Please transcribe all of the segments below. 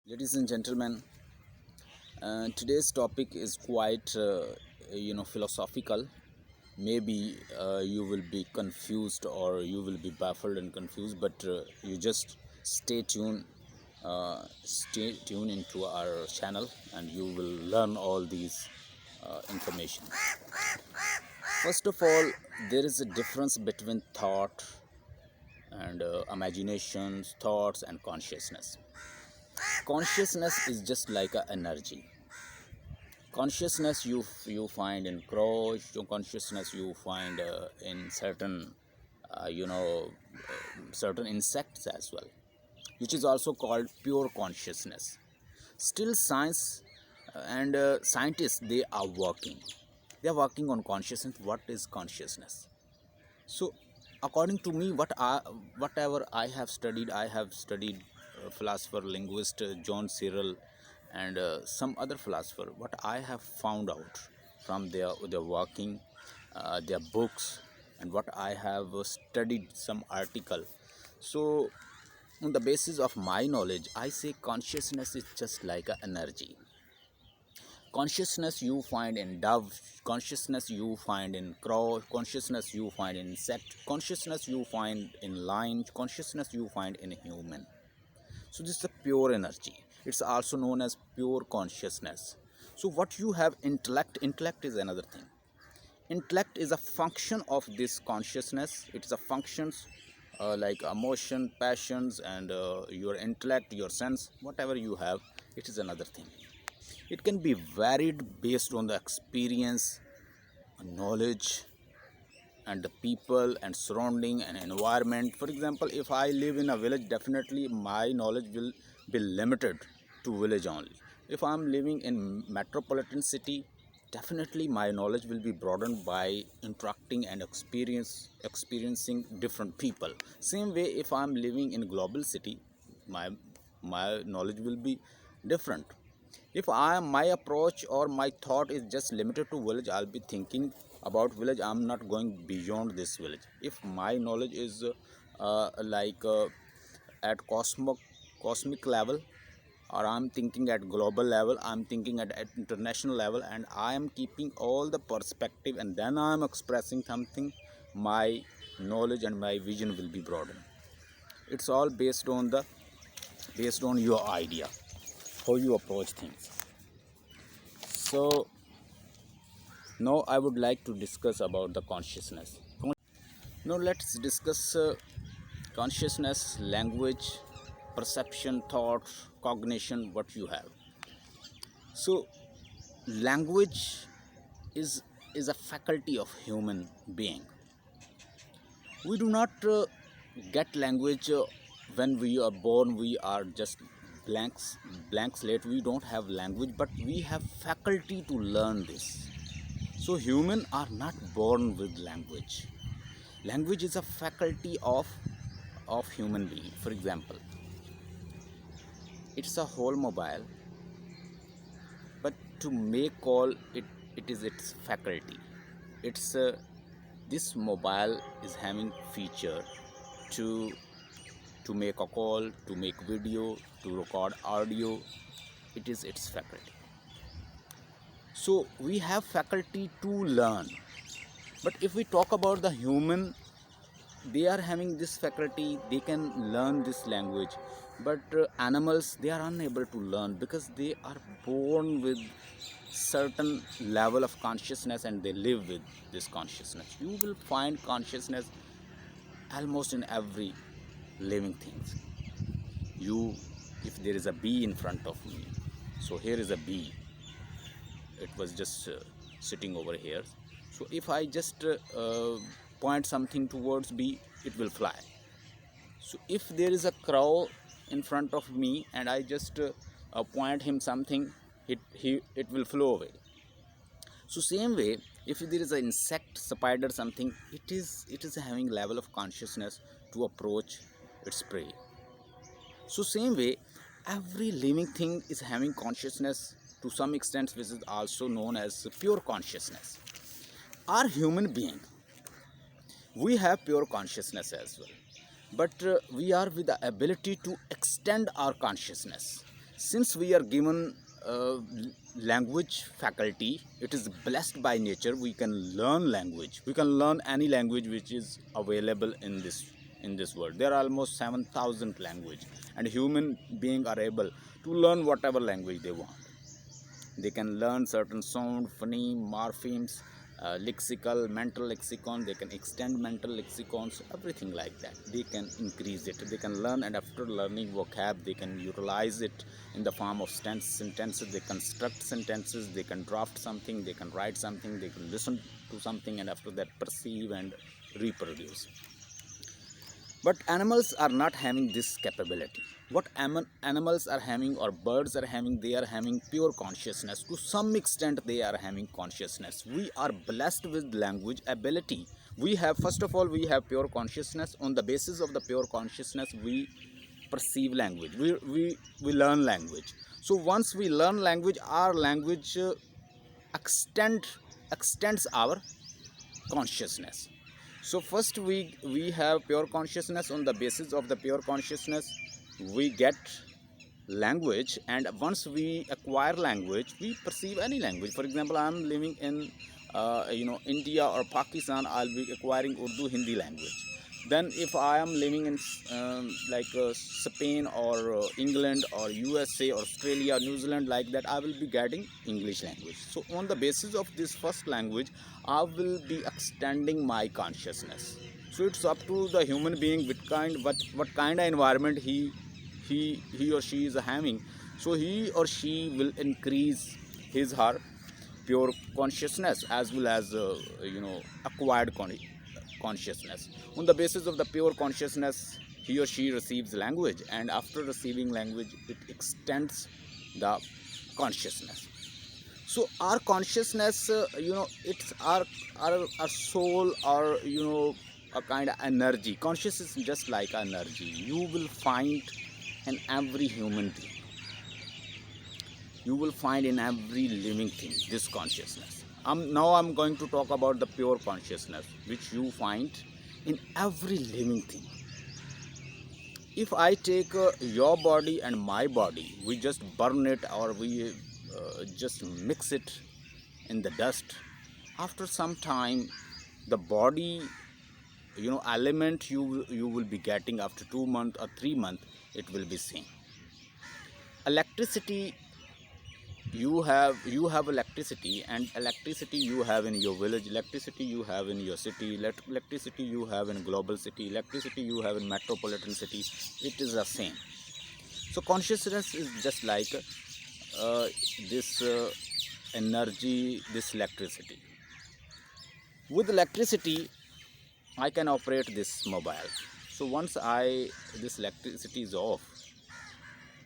Ladies and gentlemen, today's topic is quite philosophical. Maybe you will be confused or you will be baffled and confused, but you just stay tuned into our channel, and you will learn all these information. First of all, there is a difference between thought and imaginations, thoughts, and consciousness. Consciousness is just like a energy. Consciousness you find in crows, your consciousness you find in certain certain insects as well, which is also called pure consciousness. Still science and scientists, they are working on consciousness. What is consciousness? So according to me, whatever I have studied philosopher, linguist John Searle, and some other philosopher. What I have found out from their working, their books, and what I have studied some article. So on the basis of my knowledge, I say consciousness is just like a energy. Consciousness you find in dove, consciousness you find in crow, consciousness you find in insect, consciousness you find in lion, consciousness you find in a human. So this is a pure energy. It's also known as pure consciousness. So what you have, intellect is another thing. Intellect is a function of this consciousness. It is a functions like emotion, passions, and your intellect, your sense, whatever you have, it is another thing. It can be varied based on the experience, knowledge, and the people and surrounding and environment. For example, if I live in a village, definitely my knowledge will be limited to village only. If I'm living in metropolitan city, definitely my knowledge will be broadened by interacting and experiencing different people. Same way, if I'm living in global city, my my knowledge will be different. If my approach or my thought is just limited to village, I'll be thinking about village. I'm not going beyond this village. If my knowledge is at cosmic level, or I'm thinking at global level, I'm thinking at international level, and I am keeping all the perspective, and then I'm expressing something, my knowledge and my vision will be broadened. It's all based on your idea, how you approach things. So now I would like to discuss about the consciousness. Now let's discuss consciousness, language, perception, thought, cognition, what you have. So language is is a faculty of human being. We do not get language when we are born. We are just blank slate. We don't have language, but we have faculty to learn this. So humans are not born with language. Language is a faculty of human being. For example, it's a whole mobile, but to make call, it is its faculty. It's this mobile is having feature to make a call, to make video, to record audio. It is its faculty. So we have faculty to learn. But if we talk about the human, they are having this faculty, they can learn this language. But animals, they are unable to learn because they are born with certain level of consciousness, and they live with this consciousness. You will find consciousness almost in every living things. You, if there is a bee in front of me, so here is a bee, it was just sitting over here. So if I just point something towards bee, it will fly. So if there is a crow in front of me and I just point him something, it will flow away. So same way, if there is an insect, spider, something, it is having level of consciousness to approach its prey. So same way, every living thing is having consciousness to some extent, which is also known as pure consciousness. Our human being, we have pure consciousness as well, but we are with the ability to extend our consciousness. Since we are given language faculty, it is blessed by nature. We can learn language, we can learn any language which is available in this world. There are almost 7,000 language, and human beings are able to learn whatever language they want. They can learn certain sound, phoneme, morphemes, lexical, mental lexicon. They can extend mental lexicons, everything like that. They can increase it. They can learn, and after learning vocab, they can utilize it in the form of sentences. They construct sentences. They can draft something. They can write something. They can listen to something, and after that, perceive and reproduce. But animals are not having this capability. What animals are having, or birds are having, they are having pure consciousness. To some extent, they are having consciousness. We are blessed with language ability. We have, first of all, we have pure consciousness. On the basis of the pure consciousness, we perceive language. We learn language. So once we learn language, our language extends our consciousness. So first we have pure consciousness. On the basis of the pure consciousness, we get language, and once we acquire language, we perceive any language. For example, I am living in India or Pakistan, I'll be acquiring Urdu, Hindi language. Then if I am living in Spain or England or USA, Australia, New Zealand, like that, I will be getting English language. So on the basis of this first language, I will be extending my consciousness. So it's up to the human being what kind of environment he or she is having. So he or she will increase his her pure consciousness as well as acquired consciousness. On the basis of the pure consciousness, he or she receives language, and after receiving language, it extends the consciousness. So our consciousness, it's our soul, or a kind of energy. Consciousness is just like energy. You will find in every human being, you will find in every living thing this consciousness. Now I'm going to talk about the pure consciousness which you find in every living thing. If I take your body and my body, we just burn it, or we just mix it in the dust. After some time, the body element you will be getting after 2 months or 3 months, it will be same. Electricity, you have electricity, and electricity you have in your village, electricity you have in your city, electricity you have in global city, electricity you have in metropolitan city. It is the same. So consciousness is just like this energy, this electricity. With electricity, I can operate this mobile. So once this electricity is off,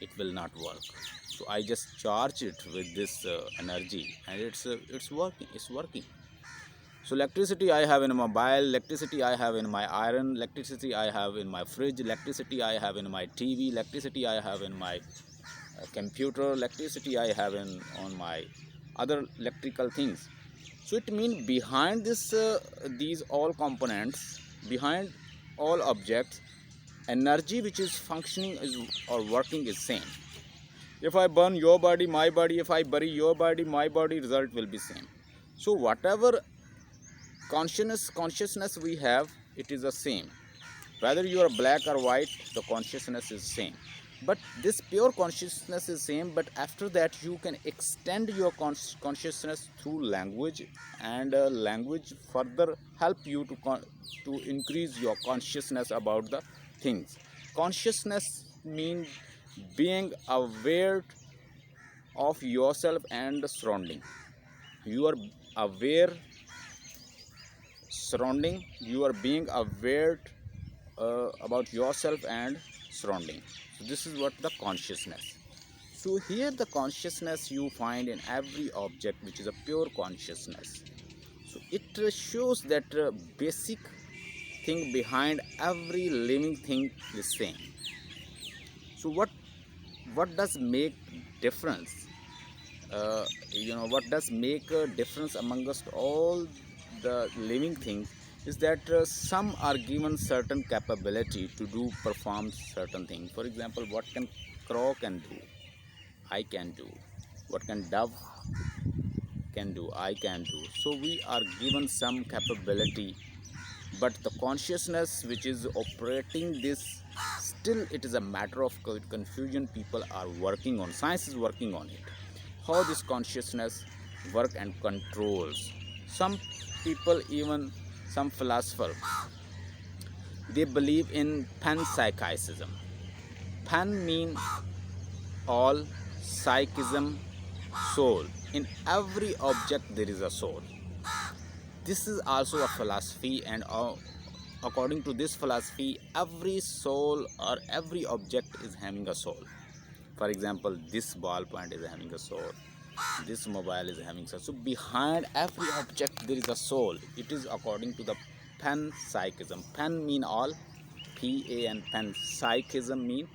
it will not work. So I just charge it with this energy, and it's working. So electricity I have in a mobile, electricity I have in my iron, electricity I have in my fridge, electricity I have in my TV, electricity I have in my computer, electricity I have on my other electrical things. So it means behind these all components, behind all objects, energy which is functioning or working is same. If I burn your body, my body, if I bury your body, my body, result will be same. So whatever consciousness we have, it is the same. Whether you are black or white, the consciousness is same. But this pure consciousness is same, but after that you can extend your consciousness through language, and language further help you to increase your consciousness about the things. Consciousness means being aware of yourself and the surrounding. You are aware surrounding, you are being aware about yourself and surrounding. So this is what the consciousness. So here the consciousness you find in every object, which is a pure consciousness. So it shows that basic thing behind every living thing is same. So what does make difference? What does make a difference amongst all the living things is that some are given certain capability to perform certain things. For example, what can crow can do, I can do, what can dove can do, I can do. So we are given some capability, but the consciousness which is operating this, still it is a matter of confusion. People are working on, science is working on it, how this consciousness work and controls. Some people, even some philosopher, they believe in panpsychism. Pan mean all, psychism soul. In every object there is a soul. This is also a philosophy, and according to this philosophy, every soul or every object is having a soul. For example, this ballpoint is having a soul, this mobile is having a soul. So behind every object there is a soul. It is according to the panpsychism. Pan mean all, Pan, panpsychism mean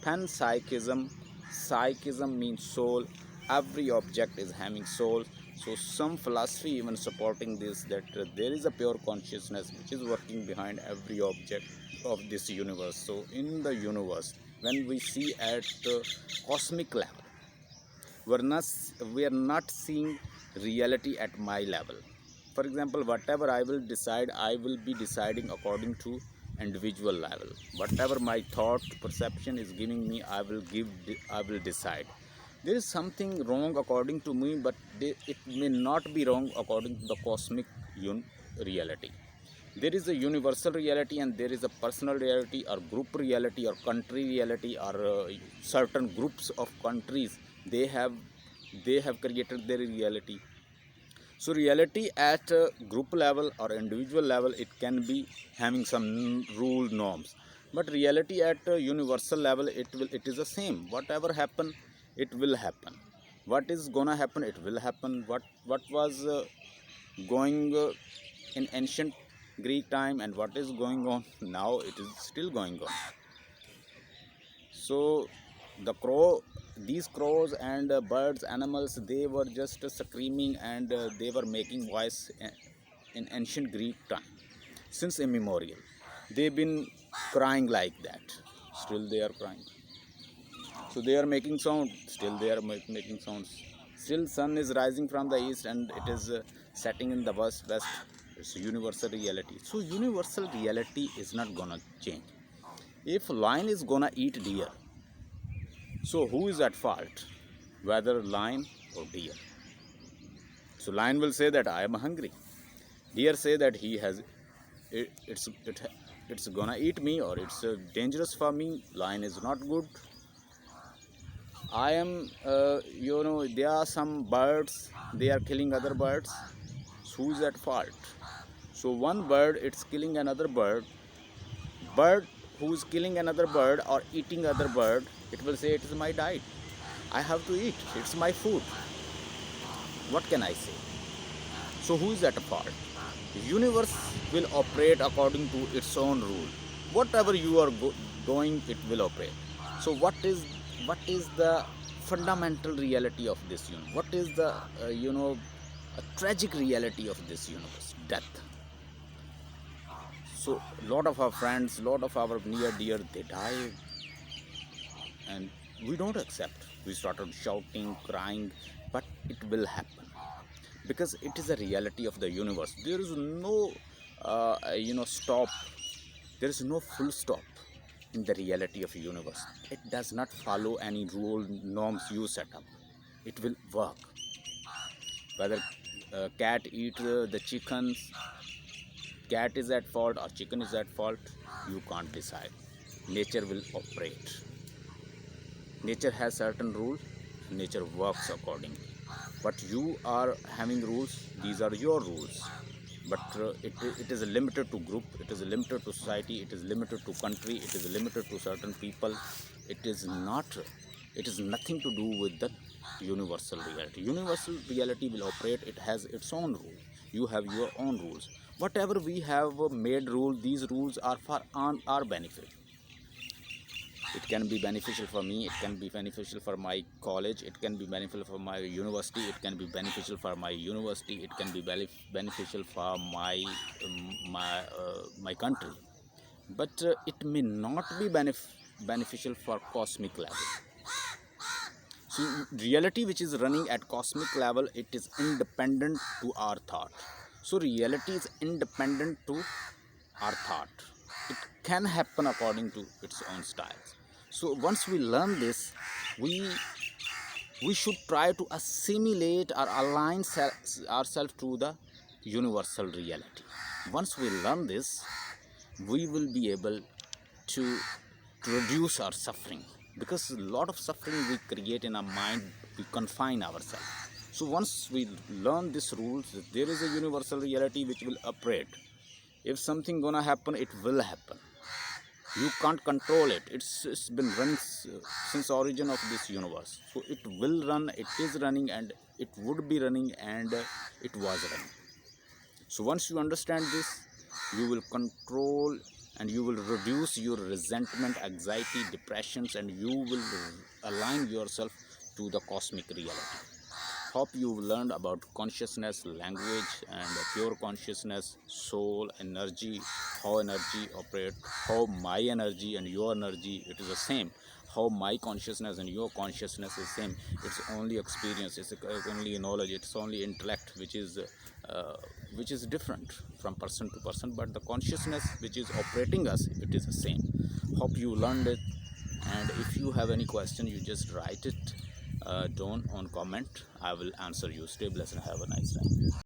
panpsychism. Psychism means soul. Every object is having soul. So some philosophy even supporting this, that there is a pure consciousness which is working behind every object of this universe. So in the universe, when we see at the cosmic level, we are not seeing reality at my level. For example, whatever I will decide, I will be deciding according to individual level. Whatever my thought perception is giving me, I will decide. There is something wrong according to me, but it may not be wrong according to the cosmic reality. There is a universal reality, and there is a personal reality, or group reality, or country reality, or certain groups of countries, they have created their reality. So reality at group level or individual level, it can be having some rule norms, but reality at universal level, it is the same. Whatever happen, it will happen. What is gonna happen, it will happen. What was going in ancient Greek time, and what is going on now, it is still going on. So the these crows and birds, animals, they were just screaming, and they were making voice in ancient Greek time. Since immemorial, they've been crying like that. Still they are crying. So they are making sound. Still they are making sounds. Still sun is rising from the east, and it is setting in the west. It's universal reality. So universal reality is not gonna change. If lion is gonna eat deer, so who is at fault? Whether lion or deer. So lion will say that I am hungry. Deer say that he has it's gonna eat me, or it's dangerous for me. Lion is not good. I am there are some birds, they are killing other birds. So who is at fault? So one bird, it's killing another bird who is killing another bird or eating other bird, it will say it is my diet, I have to eat, it's my food. What can I say? So who is at fault? Universe will operate according to its own rule. Whatever you are doing, it will operate. So what is the fundamental reality of this universe? What is the a tragic reality of this universe? Death. So lot of our friends, lot of our near dear, they die, and we don't accept. We started shouting, crying, but it will happen because it is a reality of the universe. There is no stop. There is no full stop in the reality of universe. It does not follow any rule norms you set up. It will work. Whether cat eat the chickens, cat is at fault or chicken is at fault, you can't decide. Nature will operate. Nature has certain rules. Nature works accordingly. But you are having rules. These are your rules. But it is limited to group. It is limited to society. It is limited to country. It is limited to certain people. It is not. It is nothing to do with the universal reality. Universal reality will operate. It has its own rule. You have your own rules. Whatever we have made rule, these rules are for our benefit. It can be beneficial for me, it can be beneficial for my college, it can be beneficial for my university, it can be beneficial for my university, it can be beneficial for my country, but it may not be beneficial for cosmic level. So reality which is running at cosmic level, it is independent to our thought. So reality is independent to our thought. It can happen according to its own styles. So once we learn this, we should try to assimilate or align ourselves to the universal reality. Once we learn this, we will be able to reduce our suffering, because a lot of suffering we create in our mind, we confine ourselves. So once we learn these rules, there is a universal reality which will operate. If something gonna happen, it will happen. You can't control it. It's been running since origin of this universe. So it will run, it is running, and it would be running, and it was running. So once you understand this, you will control and you will reduce your resentment, anxiety, depressions, and you will align yourself to the cosmic reality. Hope you've learned about consciousness, language, and pure consciousness, soul, energy, how energy operates, how my energy and your energy, it is the same. How my consciousness and your consciousness is same. It's only experience, it's only knowledge, it's only intellect which is different from person to person, but the consciousness which is operating us, it is the same. Hope you learned it, and if you have any question, you just write it down on comment. I will answer you. Stay blessed and have a nice time.